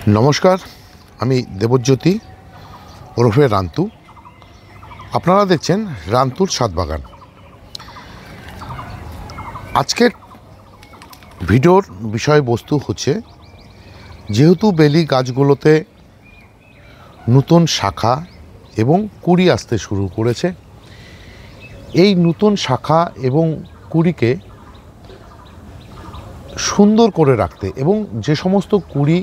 নমস্কার, আমি দেবজ্যোতি ওরফে রান্তু। আপনারা দেখছেন রান্তুর ছাদ বাগান। আজকের ভিডিওর বিষয়বস্তু হচ্ছে, যেহেতু বেলি গাছগুলোতে নতুন শাখা এবং কুঁড়ি আসতে শুরু করেছে, এই নতুন শাখা এবং কুঁড়িকে সুন্দর করে রাখতে এবং যে সমস্ত কুঁড়ি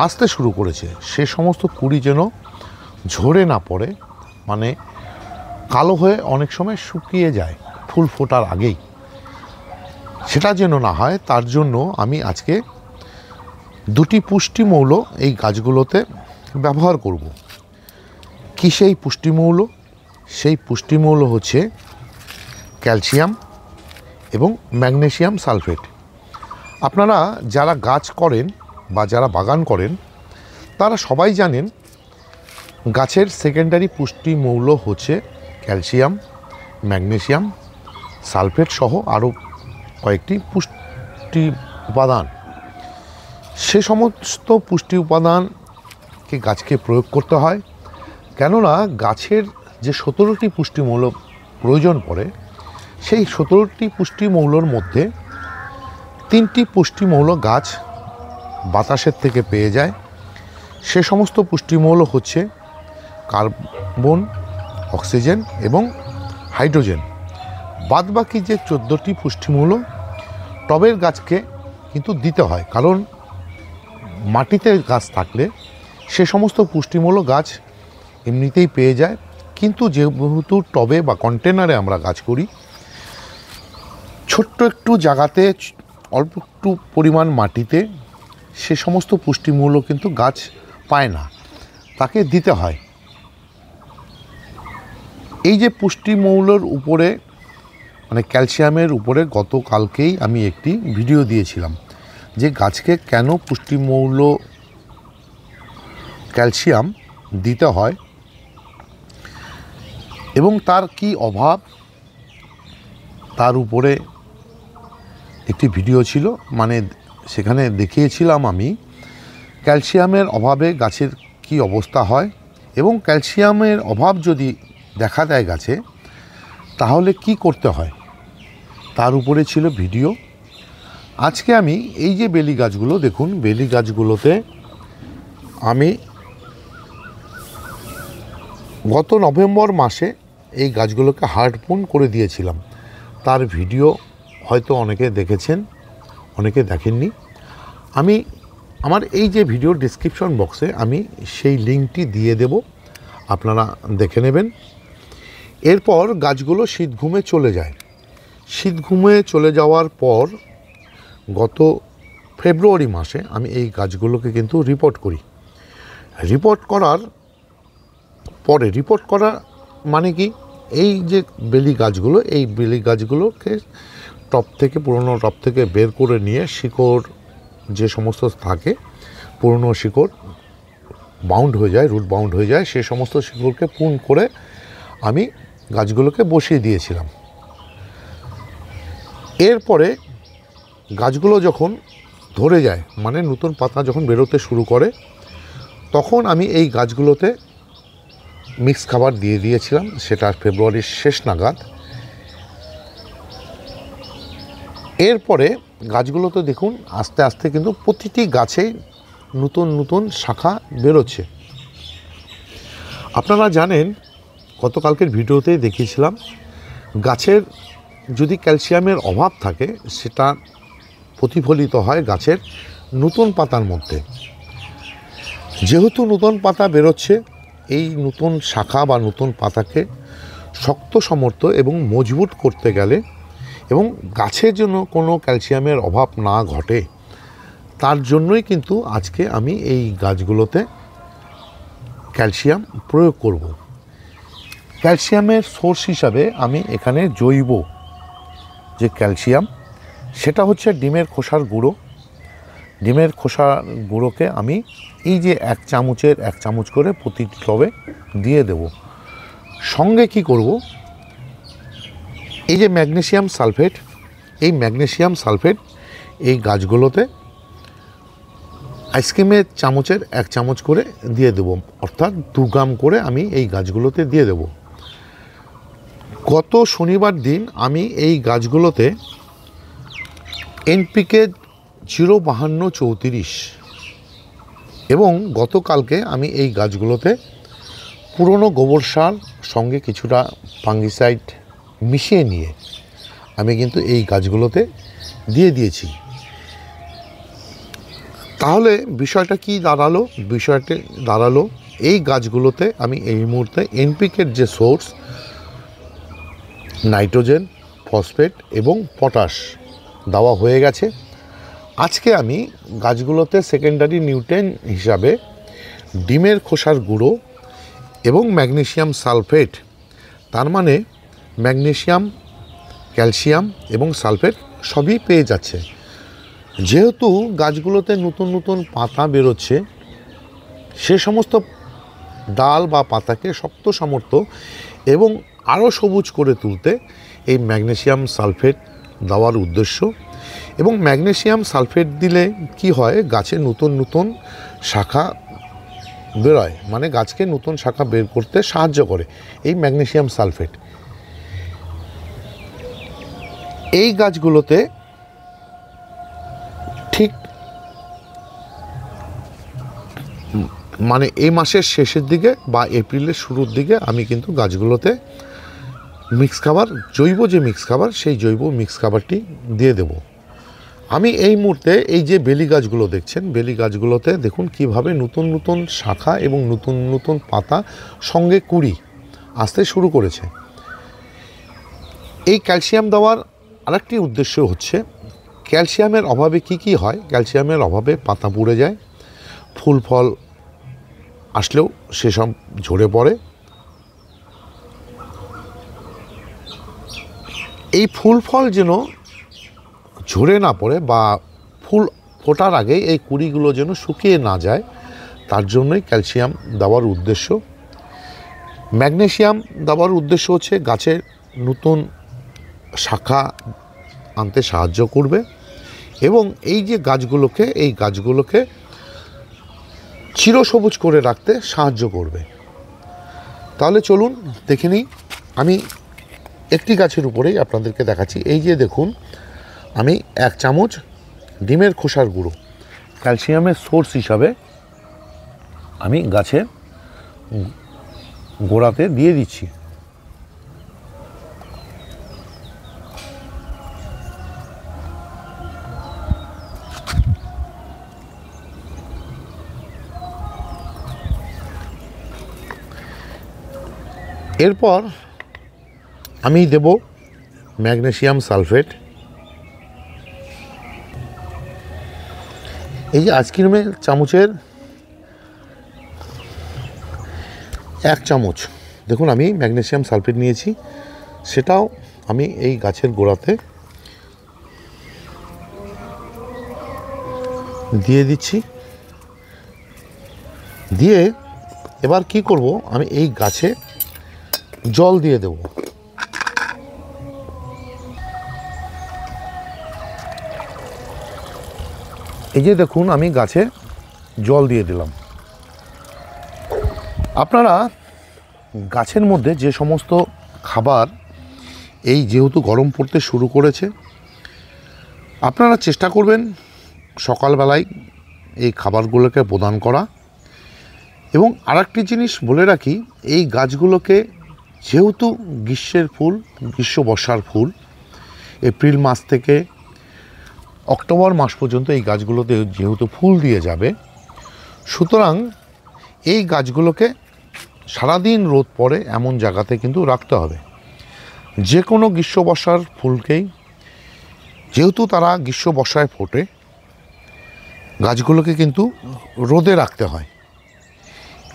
আসতে শুরু করেছে সে সমস্ত কুঁড়ি যেন ঝরে না পড়ে, মানে কালো হয়ে অনেক সময় শুকিয়ে যায় ফুল ফোটার আগেই, সেটা যেন না হয়, তার জন্য আমি আজকে দুটি পুষ্টিমৌল এই গাছগুলোতে ব্যবহার করব। কি সেই পুষ্টিমৌল? সেই পুষ্টিমৌল হচ্ছে ক্যালসিয়াম এবং ম্যাগনেসিয়াম সালফেট। আপনারা যারা গাছ করেন বা যারা বাগান করেন তারা সবাই জানেন গাছের সেকেন্ডারি পুষ্টি মৌল হচ্ছে ক্যালসিয়াম, ম্যাগনেসিয়াম, সালফেট সহ আরও কয়েকটি পুষ্টি উপাদান। সে সমস্ত পুষ্টি উপাদানকে গাছকে প্রয়োগ করতে হয়, কেননা গাছের যে 17টি পুষ্টিমৌল প্রয়োজন পড়ে, সেই 17টি পুষ্টিমৌলর মধ্যে 3টি পুষ্টিমৌল গাছ বাতাসের থেকে পেয়ে যায়। সে সমস্ত পুষ্টিমৌল হচ্ছে কার্বন, অক্সিজেন এবং হাইড্রোজেন। বাদবাকি যে 14টি পুষ্টিমৌল টবের গাছকে কিন্তু দিতে হয়, কারণ মাটিতে গাছ থাকলে সে সমস্ত পুষ্টিমৌল গাছ এমনিতেই পেয়ে যায়। কিন্তু যেহেতু টবে বা কন্টেনারে আমরা গাছ করি, ছোট্ট একটু জায়গাতে অল্প একটু পরিমাণ মাটিতে সে সমস্ত পুষ্টিমূল্য কিন্তু গাছ পায় না, তাকে দিতে হয়। এই যে পুষ্টিমৌলের উপরে, মানে ক্যালসিয়ামের উপরে, গতকালকেই আমি একটি ভিডিও দিয়েছিলাম যে গাছকে কেন পুষ্টিমৌল ক্যালসিয়াম দিতে হয় এবং তার কি অভাব, তার উপরে একটি ভিডিও ছিল। মানে সেখানে দেখিয়েছিলাম আমি ক্যালসিয়ামের অভাবে গাছের কি অবস্থা হয় এবং ক্যালসিয়ামের অভাব যদি দেখা দেয় গাছে, তাহলে কি করতে হয়, তার উপরে ছিল ভিডিও। আজকে আমি এই যে বেলি গাছগুলো দেখুন, বেলি গাছগুলোতে আমি গত নভেম্বর মাসে এই গাছগুলোকে হার্ডপুন করে দিয়েছিলাম। তার ভিডিও হয়তো অনেকে দেখেছেন, অনেকে দেখেননি। আমি আমার এই যে ভিডিও ডেসক্রিপশন বক্সে আমি সেই লিঙ্কটি দিয়ে দেব, আপনারা দেখে নেবেন। এরপর গাছগুলো শীত ঘুমে চলে যায়। শীত ঘুমে চলে যাওয়ার পর গত ফেব্রুয়ারি মাসে আমি এই গাছগুলোকে কিন্তু রিপোর্ট করি। রিপোর্ট করা মানে কি, এই যে বেলি গাছগুলো, এই বেলি গাছগুলোকে পুরনো টব থেকে বের করে নিয়ে শিকড় যে সমস্ত থাকে, পুরনো শিকড় বাউন্ড হয়ে যায়, রুট বাউন্ড হয়ে যায়, সে সমস্ত শিকড়কে পুন করে আমি গাছগুলোকে বসিয়ে দিয়েছিলাম। এরপরে গাছগুলো যখন ধরে যায়, মানে নতুন পাতা যখন বেরোতে শুরু করে, তখন আমি এই গাছগুলোতে মিক্স খাবার দিয়ে দিয়েছিলাম, সেটা ফেব্রুয়ারির শেষ নাগাদ। এরপরে গাছগুলোতে দেখুন আস্তে আস্তে কিন্তু প্রতিটি গাছে নতুন নতুন শাখা বেরোচ্ছে। আপনারা জানেন, গতকালকের ভিডিওতেই দেখিয়েছিলাম, গাছের যদি ক্যালসিয়ামের অভাব থাকে সেটা প্রতিফলিত হয় গাছের নতুন পাতার মধ্যে। যেহেতু নতুন পাতা বেরোচ্ছে, এই নতুন শাখা বা নতুন পাতাকে শক্ত সমর্থ এবং মজবুত করতে গেলে এবং গাছের জন্য কোনো ক্যালসিয়ামের অভাব না ঘটে, তার জন্যই কিন্তু আজকে আমি এই গাছগুলোতে ক্যালসিয়াম প্রয়োগ করব। ক্যালসিয়ামের সোর্স হিসাবে আমি এখানে জৈব যে ক্যালসিয়াম, সেটা হচ্ছে ডিমের খোসার গুঁড়ো। ডিমের খোসার গুঁড়োকে আমি এই যে 1 চামচ করে প্রতিটি টবে দিয়ে দেব। সঙ্গে কি করব, এই যে ম্যাগনেসিয়াম সালফেট, এই ম্যাগনেসিয়াম সালফেট এই গাছগুলোতে আইসক্রিমের চামচের 1 চামচ করে দিয়ে দেব, অর্থাৎ 2 গ্রাম করে আমি এই গাছগুলোতে দিয়ে দেব। গত শনিবার দিন আমি এই গাছগুলোতে এনপিকে 05234 এবং গতকালকে আমি এই গাছগুলোতে পুরনো গোবর সার সঙ্গে কিছুটা ফাঙ্গিসাইড মিশিয়ে নিয়ে আমি কিন্তু এই গাছগুলোতে দিয়ে দিয়েছি। তাহলে বিষয়টা কি দাঁড়ালো? বিষয়টা দাঁড়ালো এই গাছগুলোতে আমি এই মুহূর্তে এনপিকের যে সোর্স নাইট্রোজেন, ফসফেট এবং পটাশ দেওয়া হয়ে গেছে। আজকে আমি গাছগুলোতে সেকেন্ডারি নিউট্রিয়েন্ট হিসাবে ডিমের খোসার গুঁড়ো এবং ম্যাগনেসিয়াম সালফেট, তার মানে ম্যাগনেসিয়াম, ক্যালসিয়াম এবং সালফেট সবই পেয়ে যাচ্ছে। যেহেতু গাছগুলোতে নতুন নতুন পাতা বেরোচ্ছে, সে সমস্ত ডাল বা পাতাকে শক্ত সামর্থ্য এবং আরও সবুজ করে তুলতে এই ম্যাগনেসিয়াম সালফেট দেওয়ার উদ্দেশ্য। এবং ম্যাগনেসিয়াম সালফেট দিলে কি হয়, গাছে নতুন নতুন শাখা বেরোয়, মানে গাছকে নতুন শাখা বের করতে সাহায্য করে এই ম্যাগনেসিয়াম সালফেট। এই গাছগুলোতে ঠিক মানে এই মাসের শেষের দিকে বা এপ্রিলের শুরুর দিকে আমি কিন্তু গাছগুলোতে মিক্স খাবার, জৈব যে মিক্স খাবার, সেই জৈব মিক্স খাবারটি দিয়ে দেব। আমি এই মুহূর্তে এই যে বেলি গাছগুলো দেখছেন, বেলি গাছগুলোতে দেখুন কিভাবে নতুন নতুন শাখা এবং নতুন নতুন পাতা সঙ্গে কুঁড়ি আসতে শুরু করেছে। এই ক্যালসিয়াম দেওয়ার আরেকটি উদ্দেশ্য হচ্ছে, ক্যালসিয়ামের অভাবে কি হয়, ক্যালসিয়ামের অভাবে পাতা পুড়ে যায়, ফুল ফল আসলেও সেসব ঝরে পড়ে। এই ফুল ফল যেন ঝরে না পড়ে বা ফুল ফোটার আগে এই কুঁড়িগুলো যেন শুকিয়ে না যায়, তার জন্যই ক্যালসিয়াম দেওয়ার উদ্দেশ্য। ম্যাগনেসিয়াম দেওয়ার উদ্দেশ্য হচ্ছে গাছের নতুন শাখা আনতে সাহায্য করবে এবং এই যে গাছগুলোকে, এই গাছগুলোকে চিরসবুজ করে রাখতে সাহায্য করবে। তাহলে চলুন দেখে নিই। আমি একটি গাছের উপরেই আপনাদেরকে দেখাচ্ছি। এই যে দেখুন, আমি 1 চামচ ডিমের খোসার গুঁড়ো ক্যালসিয়ামের সোর্স হিসাবে আমি গাছের গোড়াতে দিয়ে দিচ্ছি। এরপর আমি দেব ম্যাগনেসিয়াম সালফেট। এই যে আইসক্রিমের চামচের 1 চামচ দেখুন আমি ম্যাগনেসিয়াম সালফেট নিয়েছি, সেটাও আমি এই গাছের গোড়াতে দিয়ে দিচ্ছি। দিয়ে এবার কি করব, আমি এই গাছে জল দিয়ে দেব। এই যে দেখুন আমি গাছে জল দিয়ে দিলাম। আপনারা গাছের মধ্যে যে সমস্ত খাবার, এই যেহেতু গরম পড়তে শুরু করেছে, আপনারা চেষ্টা করবেন সকালবেলায় এই খাবারগুলোকে প্রদান করা। এবং আরেকটি জিনিস বলে রাখি, এই গাছগুলোকে যেহেতু গ্রীষ্মের ফুল, গ্রীষ্ম বর্ষার ফুল, এপ্রিল মাস থেকে অক্টোবর মাস পর্যন্ত এই গাছগুলোতে যেহেতু ফুল দিয়ে যাবে, সুতরাং এই গাছগুলোকে সারাদিন রোদ পড়ে এমন জায়গাতে কিন্তু রাখতে হবে। যে কোনো গ্রীষ্ম বর্ষার ফুলকেই, যেহেতু তারা গ্রীষ্ম বর্ষায় ফোটে, গাছগুলোকে কিন্তু রোদে রাখতে হয়।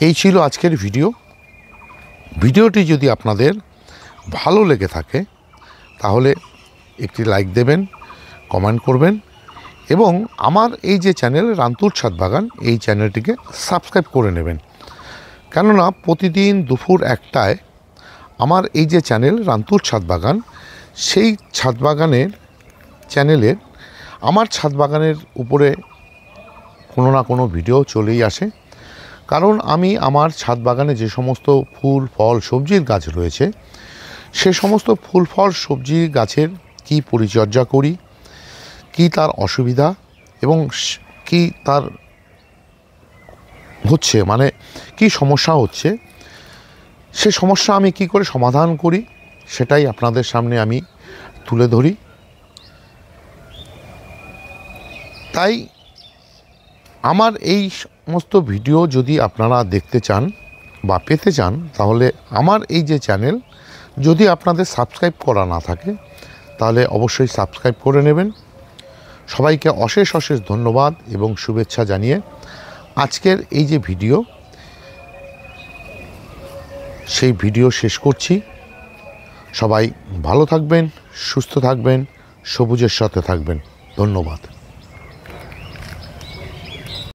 এই ছিল আজকের ভিডিও। ভিডিওটি যদি আপনাদের ভালো লেগে থাকে তাহলে একটি লাইক দেবেন, কমেন্ট করবেন এবং আমার এই যে চ্যানেল রান্তুর ছাদ বাগান, এই চ্যানেলটিকে সাবস্ক্রাইব করে নেবেন। কেননা প্রতিদিন দুপুর 1টায় আমার এই যে চ্যানেল রান্তুর ছাদ বাগান, সেই ছাদ বাগানের চ্যানেলের আমার ছাদ বাগানের উপরে কোনো না কোনো ভিডিও চলেই আসে। কারণ আমি আমার ছাদ বাগানে যে সমস্ত ফুল ফল সবজির গাছ রয়েছে, সে সমস্ত ফুল ফল সবজি গাছের কি পরিচর্যা করি, কি তার অসুবিধা এবং কি তার হচ্ছে মানে কি সমস্যা হচ্ছে, সে সমস্যা আমি কি করে সমাধান করি সেটাই আপনাদের সামনে আমি তুলে ধরি। তাই আমার এই সমস্ত ভিডিও যদি আপনারা দেখতে চান বা পেতে চান, তাহলে আমার এই যে চ্যানেল যদি আপনাদের সাবস্ক্রাইব করা না থাকে তাহলে অবশ্যই সাবস্ক্রাইব করে নেবেন। সবাইকে অশেষ অশেষ ধন্যবাদ এবং শুভেচ্ছা জানিয়ে আজকের এই যে ভিডিও, সেই ভিডিও শেষ করছি। সবাই ভালো থাকবেন, সুস্থ থাকবেন, সবুজের সাথে থাকবেন। ধন্যবাদ।